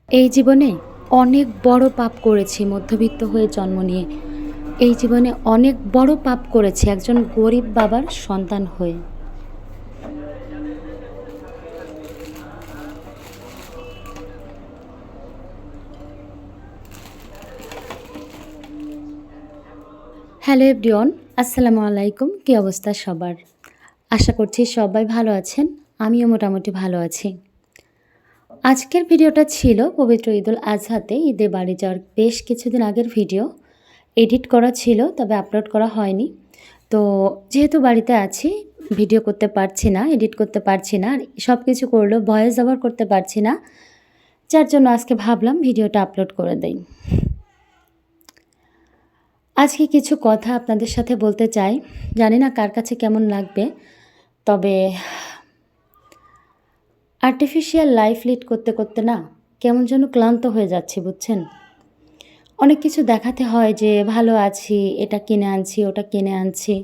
এই জীবনে অনেক বড় পাপ করেছি মধ্যবিত্ত হয়ে জন্ম নিয়ে। এই জীবনে অনেক বড় পাপ করেছি একজন গরিব বাবার সন্তান হয়ে। হ্যালো এভরিওয়ান, আসসালামু আলাইকুম। কী অবস্থা সবার? আশা করছি সবাই ভালো আছেন। আমিও মোটামুটি ভালো আছি। আজকের ভিডিওটা ছিল পবিত্র ঈদুল আজহাতে ঈদে বাড়ি যাওয়ার বেশ কিছুদিন আগের ভিডিও। এডিট করা ছিল, তবে আপলোড করা হয়নি। তো যেহেতু বাড়িতে আছি, ভিডিও করতে পারছি না, এডিট করতে পারছি না, আর সব কিছু করলেও ভয়েস ওভার করতে পারছি না, যার জন্য আজকে ভাবলাম ভিডিওটা আপলোড করে দেই। আজকে কিছু কথা আপনাদের সাথে বলতে চাই, জানি না কার কাছে কেমন লাগবে, তবে আর্টিফিশিয়াল লাইফ লিড করতে করতে না কেমন যেন ক্লান্ত হয়ে যাচ্ছি, বুঝছেন? অনেক কিছু দেখাতে হয় যে ভালো আছি, এটা কিনে আনছি, ওটা কিনে আনছি।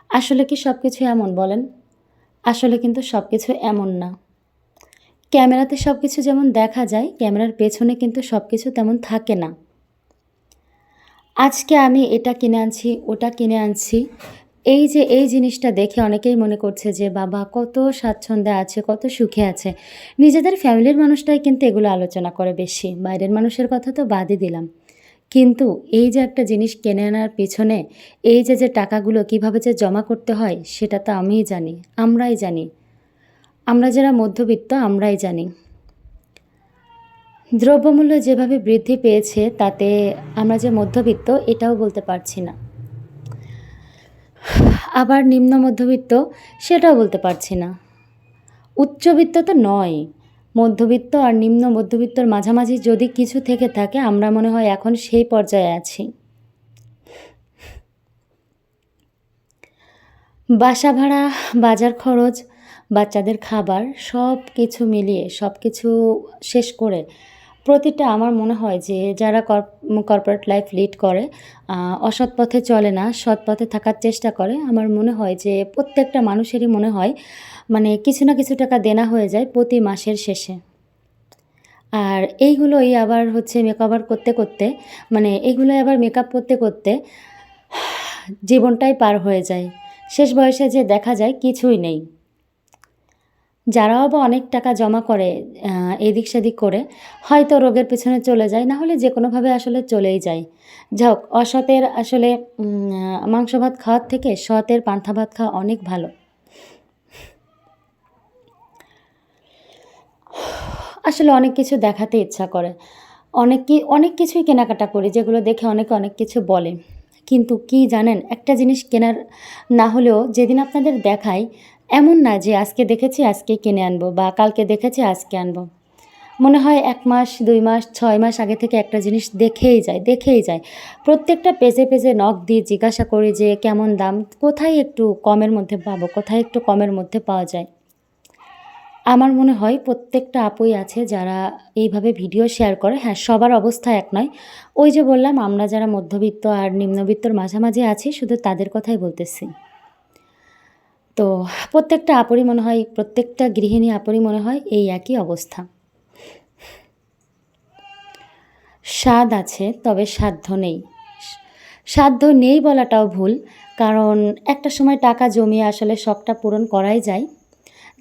আসলে কি সব কিছু এমন বলেন? আসলে কিন্তু সব কিছু এমন না। ক্যামেরাতে সব কিছু যেমন দেখা যায়, ক্যামেরার পেছনে কিন্তু সব কিছু তেমন থাকে না। আজকে আমি এটা কিনে আনছি, ওটা কিনে আনছি। এই জিনিসটা দেখে অনেকেই মনে করছে যে বাবা কত স্বাচ্ছন্দ্যে আছে, কত সুখে আছে। নিজেদের ফ্যামিলির মানুষটাই কিন্তু এগুলো আলোচনা করে বেশি। বাইরের মানুষের কথা তো বাদই দিলাম। কিন্তু এই যে একটা জিনিস কিনে আনার পেছনে যে টাকাগুলো কীভাবে যে জমা করতে হয়, সেটা তো আমিই জানি, আমরাই জানি। আমরা যারা মধ্যবিত্ত আমরাই জানি। দ্রব্যমূল্য যেভাবে বৃদ্ধি পেয়েছে তাতে আমরা যে মধ্যবিত্ত এটাও বলতে পারছি না। আবার নিম্ন মধ্যবিত্ত সেটাও বলতে পারছি না। উচ্চবিত্ত তো নয়। মধ্যবিত্ত আর নিম্ন মধ্যবিত্তর মাঝামাঝি যদি কিছু থেকে থাকে, আমরা মনে হয় এখন সেই পর্যায়ে আছি। বাসা ভাড়া, বাজার খরচ, বাচ্চাদের খাবার সব কিছু মিলিয়ে সব কিছু শেষ করে প্রতিটা আমার মনে হয় যে যারা কর্পোরেট লাইফ লিড করে, অসৎ পথে চলে না, সৎ পথে থাকার চেষ্টা করে, আমার মনে হয় যে প্রত্যেকটা মানুষেরই মনে হয় মানে কিছু না কিছু টাকা দেনা হয়ে যায় প্রতি মাসের শেষে। আর এইগুলোই আবার হচ্ছে মেকওভার করতে করতে, মানে এগুলোই আবার মেকআপ করতে করতে জীবনটাই পার হয়ে যায়। শেষ বয়সে যে দেখা যায় কিছুই নেই। যারাও বা অনেক টাকা জমা করে এদিক সেদিক করে, হয়তো রোগের পেছনে চলে যায়, না হলে যে কোনোভাবে আসলে চলেই যায়। যাই হোক, অসতের আসলে মাংস ভাত খাওয়ার থেকে সতের পান্তা ভাত খাওয়া অনেক ভালো। আসলে অনেক কিছু দেখাতে ইচ্ছা করে। অনেক কিছুই কেনাকাটা করি যেগুলো দেখে অনেকে অনেক কিছু বলে। কিন্তু কি জানেন, একটা জিনিস কেনার না হলেও যেদিন আপনাদের দেখাই, এমন না যে আজকে দেখেছি আজকেই কিনে আনবো বা কালকে দেখেছি আজকে আনবো। মনে হয় ১ মাস, ২ মাস, ৬ মাস আগে থেকে একটা জিনিস দেখেই যায়। প্রত্যেকটা পেজে পেজে নক দিয়ে জিজ্ঞাসা করি যে কেমন দাম, কোথায় একটু কমের মধ্যে পাবো, কোথায় একটু কমের মধ্যে পাওয়া যায়। আমার মনে হয় প্রত্যেকটা আপুই আছে যারা এইভাবে ভিডিও শেয়ার করে। হ্যাঁ, সবার অবস্থা এক নয়। ওই যে বললাম আমরা যারা মধ্যবিত্ত আর নিম্নবিত্তর মাঝামাঝি আছি, শুধু তাদের কথাই বলতেছি। তো প্রত্যেকটা আপুরই মনে হয়, প্রত্যেকটা গৃহিণী আপুরই মনে হয় এই একই অবস্থা। স্বাদ আছে, তবে সাধ্য নেই। সাধ্য নেই বলাটাও ভুল, কারণ একটা সময় টাকা জমিয়ে আসলে শখটা পূরণ করাই যায়।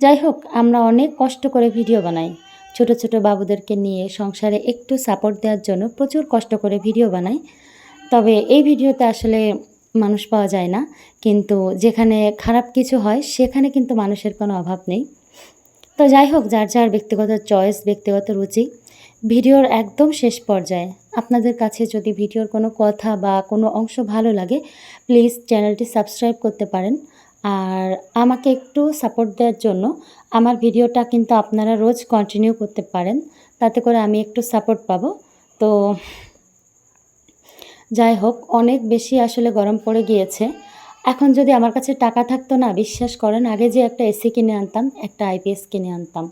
যাই হোক, আমরা অনেক কষ্ট করে ভিডিও বানাই। ছোট ছোট বাবুদেরকে নিয়ে সংসারে একটু সাপোর্ট দেওয়ার জন্য প্রচুর কষ্ট করে ভিডিও বানাই। তবে এই ভিডিওতে আসলে মানুষ পাওয়া যায় না, কিন্তু যেখানে খারাপ কিছু হয় সেখানে কিন্তু মানুষের কোনো অভাব নেই। তো যাই হোক, যার যার ব্যক্তিগত চয়েস, ব্যক্তিগত রুচি। ভিডিওর একদম শেষ পর্যায়ে আপনাদের কাছে যদি ভিডিওর কোনো কথা বা কোনো অংশ ভালো লাগে, প্লিজ চ্যানেলটি সাবস্ক্রাইব করতে পারেন। আর আমাকে একটু সাপোর্ট দেওয়ার জন্য আমার ভিডিওটা কিন্তু আপনারা রোজ কন্টিনিউ করতে পারেন, তাতে করে আমি একটু সাপোর্ট পাবো। তো যাই হোক, অনেক বেশি আসলে গরম পড়ে গিয়েছে। এখন যদি আমার কাছে টাকা থাকতো না, বিশ্বাস করেন আগে যে একটা এসি কিনে আনতাম, একটা আইপিএস কিনে আনতাম।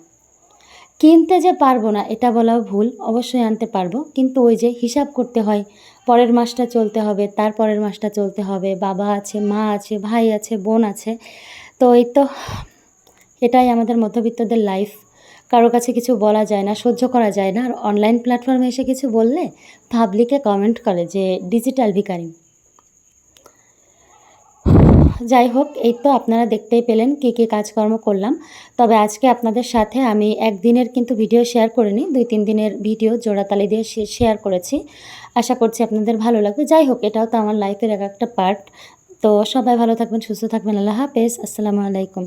কিনতে যে পারবো না এটা বলাও ভুল, অবশ্যই আনতে পারবো, কিন্তু ওই যে হিসাব করতে হয়, পরের মাসটা চলতে হবে, তার পরের মাসটা চলতে হবে, বাবা আছে, মা আছে, ভাই আছে, বোন আছে। তো এই তো, এটাই আমাদের মধ্যবিত্তদের লাইফ। কারো কাছে কিছু বলা যায় না, সহ্য করা যায় না। আর অনলাইন প্ল্যাটফর্মে এসে কিছু বললে পাবলিকে কমেন্ট করে যে ডিজিটাল ভিখারি। যাই হোক, এই তো আপনারা দেখতেই পেলেন কী কী কাজকর্ম করলাম। তবে আজকে আপনাদের সাথে আমি একদিনের কিন্তু ভিডিও শেয়ার করিনি, 2-3 দিনের ভিডিও জোড়াতালি দিয়ে শেয়ার করেছি। আশা করছি আপনাদের ভালো লাগবে। যাই হোক, এটাও তো আমার লাইফের একটা পার্ট। তো সবাই ভালো থাকবেন, সুস্থ থাকবেন। আল্লাহ হাফেজ। আসসালামু আলাইকুম।